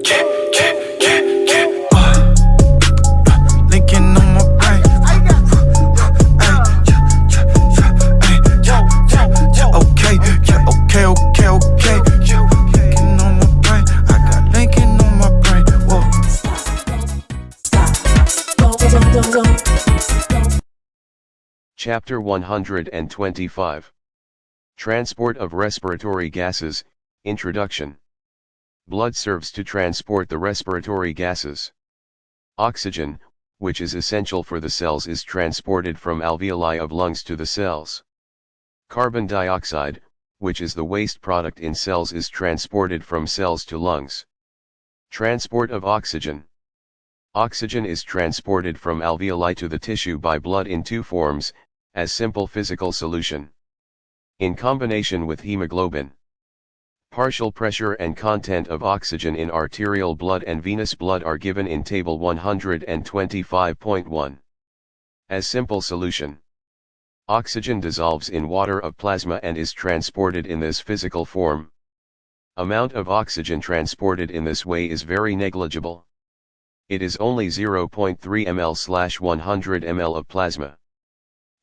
Linking on my brain. Okay, okay. Linking on my brain. I got linking on my brain. Whoa. Chapter 125. Transport of respiratory gases. Introduction. Blood serves to transport the respiratory gases. Oxygen, which is essential for the cells, is transported from alveoli of lungs to the cells. Carbon dioxide, which is the waste product in cells, is transported from cells to lungs. Transport of oxygen. Oxygen is transported from alveoli to the tissue by blood in two forms, as simple physical solution. In combination with hemoglobin. Partial pressure and content of oxygen in arterial blood and venous blood are given in table 125.1. As simple solution. Oxygen dissolves in water of plasma and is transported in this physical form. Amount of oxygen transported in this way is very negligible. It is only 0.3 ml/100 ml of plasma.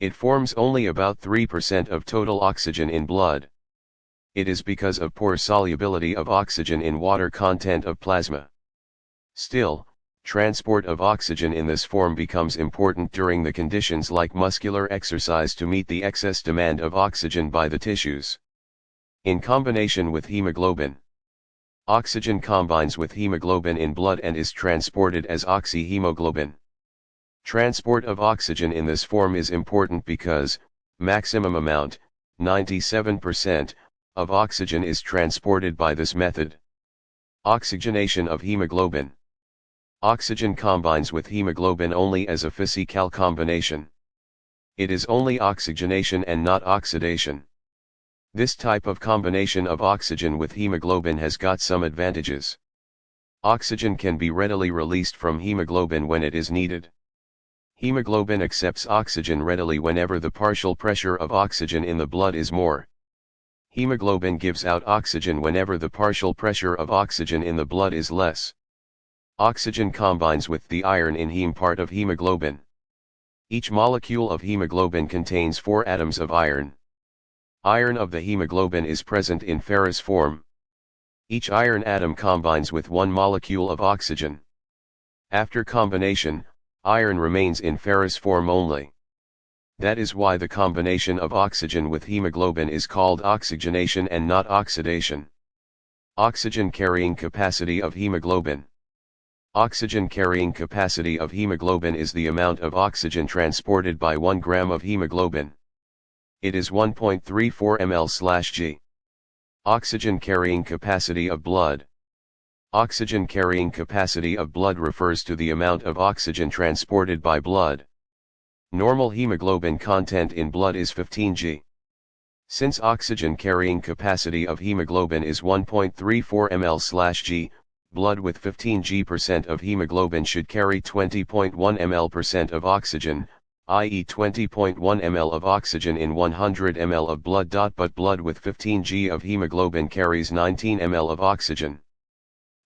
It forms only about 3% of total oxygen in blood. It is because of poor solubility of oxygen in water content of plasma. Still, transport of oxygen in this form becomes important during the conditions like muscular exercise to meet the excess demand of oxygen by the tissues. In combination with hemoglobin. Oxygen combines with hemoglobin in blood and is transported as oxyhemoglobin. Transport of oxygen in this form is important because, maximum amount, 97%, of oxygen is transported by this method. Oxygenation of hemoglobin. Oxygen combines with hemoglobin only as a physical combination. It is only oxygenation and not oxidation. This type of combination of oxygen with hemoglobin has got some advantages. Oxygen can be readily released from hemoglobin when it is needed. Hemoglobin accepts oxygen readily whenever the partial pressure of oxygen in the blood is more. Hemoglobin gives out oxygen whenever the partial pressure of oxygen in the blood is less. Oxygen combines with the iron in heme part of hemoglobin. Each molecule of hemoglobin contains 4 atoms of iron. Iron of the hemoglobin is present in ferrous form. Each iron atom combines with 1 molecule of oxygen. After combination, iron remains in ferrous form only. That is why the combination of oxygen with hemoglobin is called oxygenation and not oxidation. Oxygen carrying capacity of hemoglobin. Oxygen carrying capacity of hemoglobin is the amount of oxygen transported by 1 gram of hemoglobin. It is 1.34 ml/g. Oxygen carrying capacity of blood. Oxygen carrying capacity of blood refers to the amount of oxygen transported by blood. Normal hemoglobin content in blood is 15 g. Since oxygen carrying capacity of hemoglobin is 1.34 ml/g, blood with 15 g% of hemoglobin should carry 20.1 ml% of oxygen, i.e. 20.1 ml of oxygen in 100 ml of blood. But blood with 15 g of hemoglobin carries 19 ml of oxygen.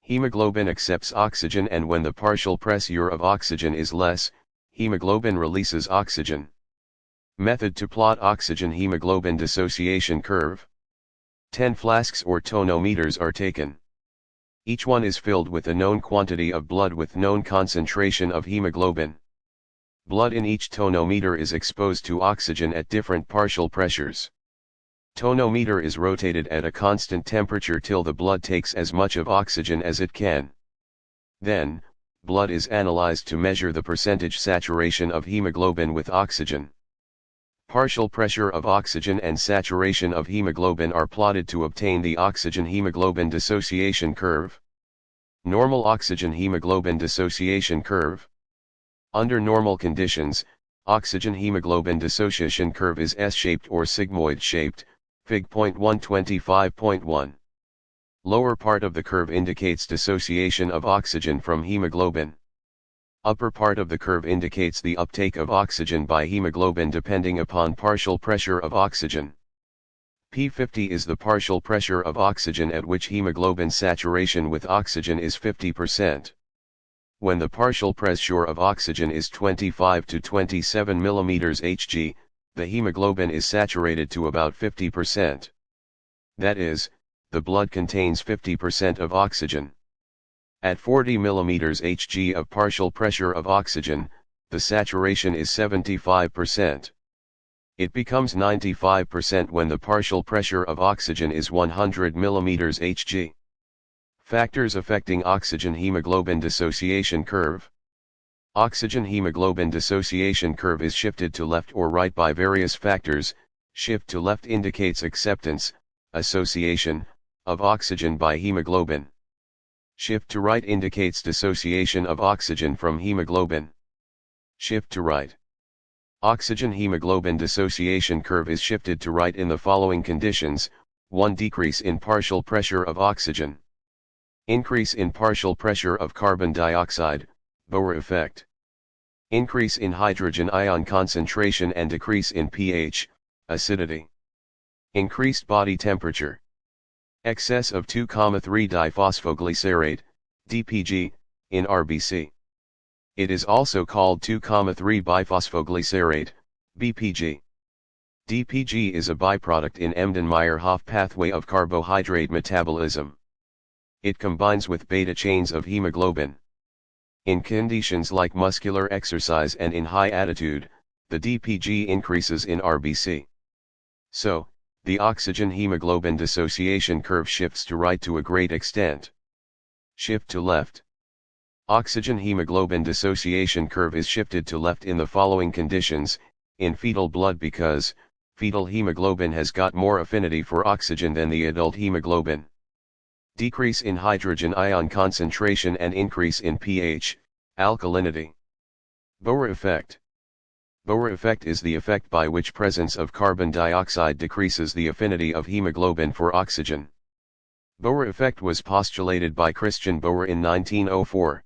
Hemoglobin accepts oxygen, and when the partial pressure of oxygen is less, hemoglobin releases oxygen. Method to plot oxygen-hemoglobin dissociation curve. 10 flasks or tonometers are taken. Each one is filled with a known quantity of blood with known concentration of hemoglobin. Blood in each tonometer is exposed to oxygen at different partial pressures. Tonometer is rotated at a constant temperature till the blood takes as much of oxygen as it can. Then, blood is analyzed to measure the percentage saturation of hemoglobin with oxygen. Partial pressure of oxygen and saturation of hemoglobin are plotted to obtain the oxygen-hemoglobin dissociation curve. Normal oxygen-hemoglobin dissociation curve. Under normal conditions, oxygen-hemoglobin dissociation curve is S-shaped or sigmoid-shaped, Fig. 125.1. Lower part of the curve indicates dissociation of oxygen from hemoglobin. Upper part of the curve indicates the uptake of oxygen by hemoglobin depending upon partial pressure of oxygen. P50 is the partial pressure of oxygen at which hemoglobin saturation with oxygen is 50%. When the partial pressure of oxygen is 25 to 27 mm Hg, the hemoglobin is saturated to about 50%. That is, the blood contains 50% of oxygen. At 40 mm Hg of partial pressure of oxygen, the saturation is 75%. It becomes 95% when the partial pressure of oxygen is 100 mm Hg. Factors affecting oxygen hemoglobin dissociation curve. Oxygen hemoglobin dissociation curve is shifted to left or right by various factors. Shift to left indicates acceptance, association, of oxygen by hemoglobin. Shift to right indicates dissociation of oxygen from hemoglobin. Shift to right. Oxygen hemoglobin dissociation curve is shifted to right in the following conditions: 1. Decrease in partial pressure of oxygen. Increase in partial pressure of carbon dioxide, Boer effect. Increase in hydrogen ion concentration and decrease in pH, acidity. Increased body temperature. Excess of 2,3-diphosphoglycerate, DPG, in RBC. It is also called 2,3-biphosphoglycerate, BPG. DPG is a byproduct in Embden-Meyerhof pathway of carbohydrate metabolism. It combines with beta chains of hemoglobin. In conditions like muscular exercise and in high altitude, the DPG increases in RBC. So, the oxygen hemoglobin dissociation curve shifts to right to a great extent. Shift to left. Oxygen hemoglobin dissociation curve is shifted to left in the following conditions: in fetal blood because fetal hemoglobin has got more affinity for oxygen than the adult hemoglobin. Decrease in hydrogen ion concentration and increase in pH, alkalinity. Boer effect. Boer effect is the effect by which presence of carbon dioxide decreases the affinity of hemoglobin for oxygen. Boer effect was postulated by Christian Boer in 1904.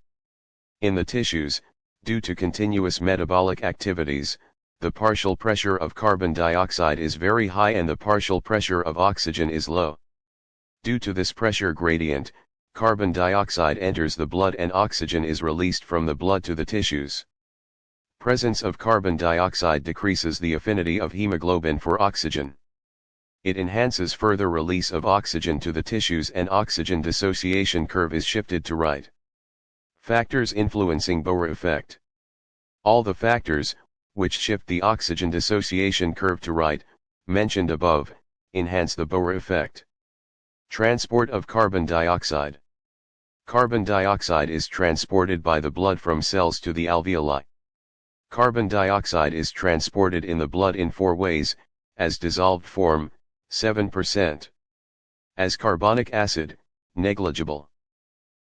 In the tissues, due to continuous metabolic activities, the partial pressure of carbon dioxide is very high and the partial pressure of oxygen is low. Due to this pressure gradient, carbon dioxide enters the blood and oxygen is released from the blood to the tissues. Presence of carbon dioxide decreases the affinity of hemoglobin for oxygen. It enhances further release of oxygen to the tissues and oxygen dissociation curve is shifted to right. Factors influencing Boer effect. All the factors, which shift the oxygen dissociation curve to right, mentioned above, enhance the Boer effect. Transport of carbon dioxide. Carbon dioxide is transported by the blood from cells to the alveoli. Carbon dioxide is transported in the blood in 4 ways: as dissolved form, 7%. As carbonic acid, negligible.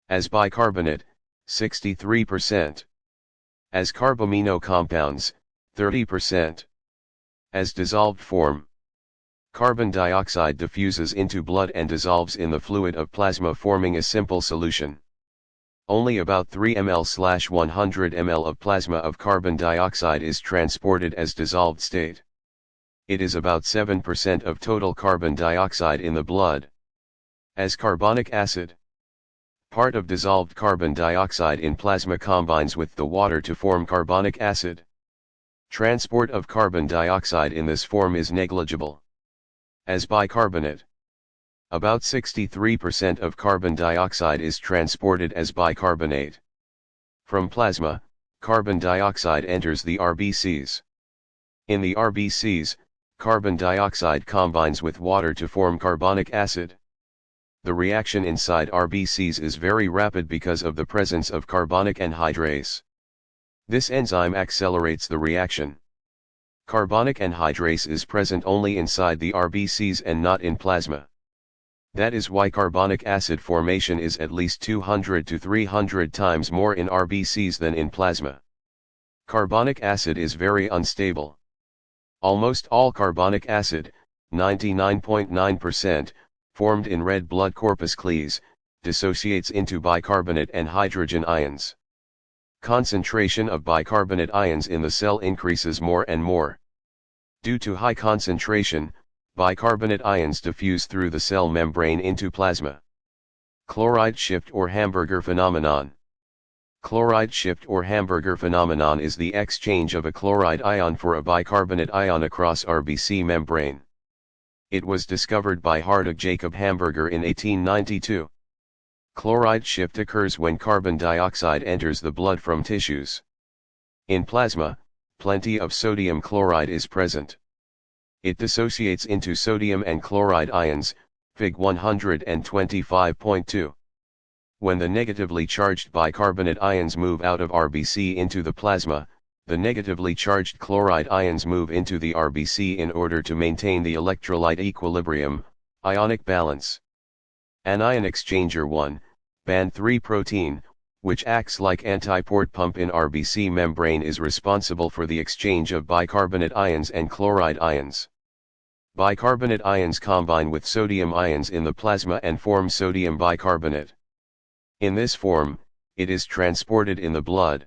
As bicarbonate, 63%. As carbamino compounds, 30%. As dissolved form. Carbon dioxide diffuses into blood and dissolves in the fluid of plasma, forming a simple solution. Only about 3 ml/100 ml of plasma of carbon dioxide is transported as dissolved state. It is about 7% of total carbon dioxide in the blood. As carbonic acid. Part of dissolved carbon dioxide in plasma combines with the water to form carbonic acid. Transport of carbon dioxide in this form is negligible. As bicarbonate. About 63% of carbon dioxide is transported as bicarbonate. From plasma, carbon dioxide enters the RBCs. In the RBCs, carbon dioxide combines with water to form carbonic acid. The reaction inside RBCs is very rapid because of the presence of carbonic anhydrase. This enzyme accelerates the reaction. Carbonic anhydrase is present only inside the RBCs and not in plasma. That is why carbonic acid formation is at least 200 to 300 times more in RBCs than in plasma. Carbonic acid is very unstable. Almost all carbonic acid, 99.9%, formed in red blood corpuscles, dissociates into bicarbonate and hydrogen ions. Concentration of bicarbonate ions in the cell increases more and more. Due to high concentration, Bicarbonate ions diffuse through the cell membrane into plasma. Chloride shift or hamburger phenomenon. Chloride shift or hamburger phenomenon is the exchange of a chloride ion for a bicarbonate ion across RBC membrane. It was discovered by Hartog Jacob Hamburger in 1892. Chloride shift occurs when carbon dioxide enters the blood from tissues. In plasma, plenty of sodium chloride is present. It dissociates into sodium and chloride ions, Fig 125.2. When the negatively charged bicarbonate ions move out of RBC into the plasma, the negatively charged chloride ions move into the RBC in order to maintain the electrolyte equilibrium, ionic balance. Anion exchanger 1, band 3 protein, which acts like antiport pump in RBC membrane, is responsible for the exchange of bicarbonate ions and chloride ions. Bicarbonate ions combine with sodium ions in the plasma and form sodium bicarbonate. In this form, it is transported in the blood.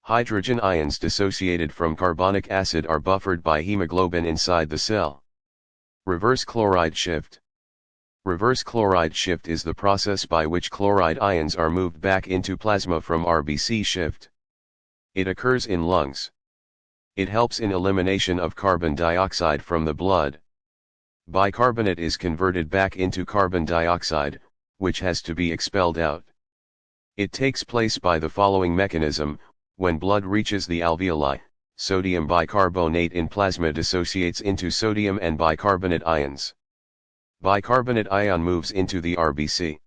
Hydrogen ions dissociated from carbonic acid are buffered by hemoglobin inside the cell. Reverse chloride shift. Reverse chloride shift is the process by which chloride ions are moved back into plasma from RBC shift. It occurs in lungs. It helps in elimination of carbon dioxide from the blood. Bicarbonate is converted back into carbon dioxide, which has to be expelled out. It takes place by the following mechanism: when blood reaches the alveoli, sodium bicarbonate in plasma dissociates into sodium and bicarbonate ions. Bicarbonate ion moves into the RBC.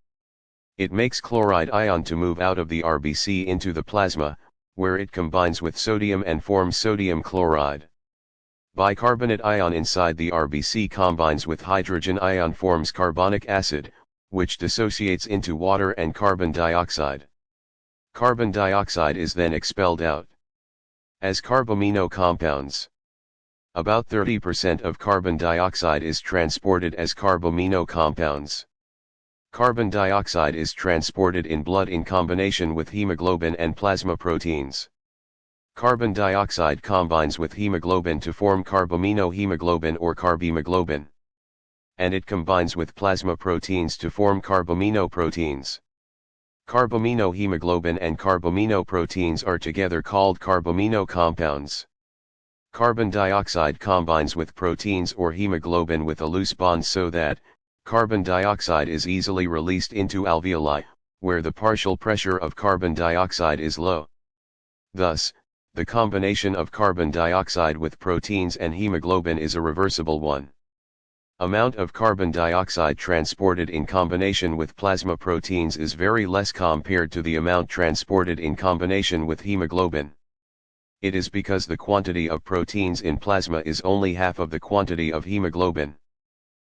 It makes chloride ion to move out of the RBC into the plasma, where it combines with sodium and forms sodium chloride. Bicarbonate ion inside the RBC combines with hydrogen ion, forms carbonic acid, which dissociates into water and carbon dioxide. Carbon dioxide is then expelled out as carbamino compounds. About 30% of carbon dioxide is transported as carbamino compounds. Carbon dioxide is transported in blood in combination with hemoglobin and plasma proteins. Carbon dioxide combines with hemoglobin to form carbaminohemoglobin or carbemoglobin. And it combines with plasma proteins to form carbaminoproteins. Carbaminohemoglobin and carbaminoproteins are together called carbamino compounds. Carbon dioxide combines with proteins or hemoglobin with a loose bond so that carbon dioxide is easily released into alveoli, where the partial pressure of carbon dioxide is low. Thus, the combination of carbon dioxide with proteins and hemoglobin is a reversible one. Amount of carbon dioxide transported in combination with plasma proteins is very less compared to the amount transported in combination with hemoglobin. It is because the quantity of proteins in plasma is only half of the quantity of hemoglobin.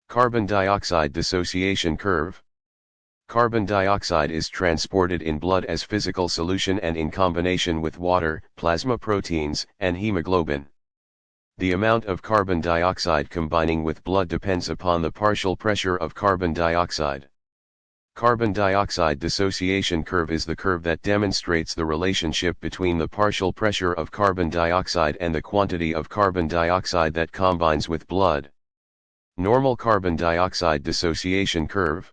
Carbon dioxide dissociation curve. Carbon dioxide is transported in blood as physical solution and in combination with water, plasma proteins, and hemoglobin. The amount of carbon dioxide combining with blood depends upon the partial pressure of carbon dioxide. Carbon dioxide dissociation curve is the curve that demonstrates the relationship between the partial pressure of carbon dioxide and the quantity of carbon dioxide that combines with blood. Normal carbon dioxide dissociation curve.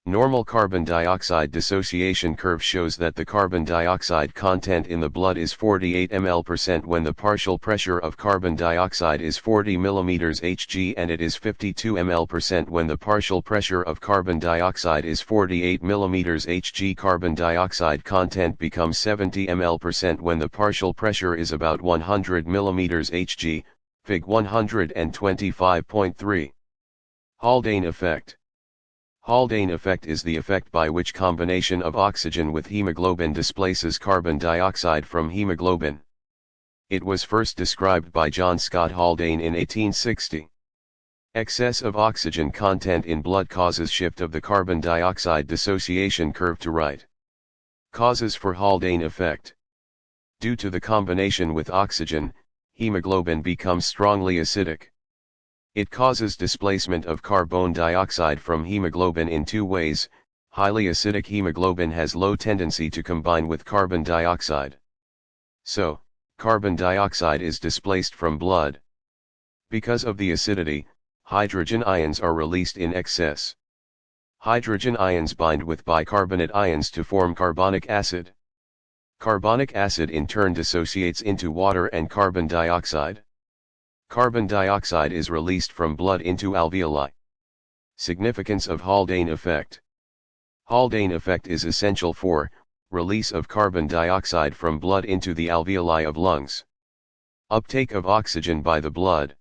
Normal carbon dioxide dissociation curve shows that the carbon dioxide content in the blood is 48 ml% when the partial pressure of carbon dioxide is 40 mm Hg, and it is 52 ml% when the partial pressure of carbon dioxide is 48 mm Hg. Carbon dioxide content becomes 70 ml% when the partial pressure is about 100 mm Hg, Fig 125.3. Haldane effect. Haldane effect is the effect by which combination of oxygen with hemoglobin displaces carbon dioxide from hemoglobin. It was first described by John Scott Haldane in 1860. Excess of oxygen content in blood causes shift of the carbon dioxide dissociation curve to right. Causes for Haldane effect. Due to the combination with oxygen, hemoglobin becomes strongly acidic. It causes displacement of carbon dioxide from hemoglobin in two ways. Highly acidic hemoglobin has low tendency to combine with carbon dioxide. So, carbon dioxide is displaced from blood. Because of the acidity, hydrogen ions are released in excess. Hydrogen ions bind with bicarbonate ions to form carbonic acid. Carbonic acid in turn dissociates into water and carbon dioxide. Carbon dioxide is released from blood into alveoli. Significance of Haldane effect. Haldane effect is essential for release of carbon dioxide from blood into the alveoli of lungs. Uptake of oxygen by the blood.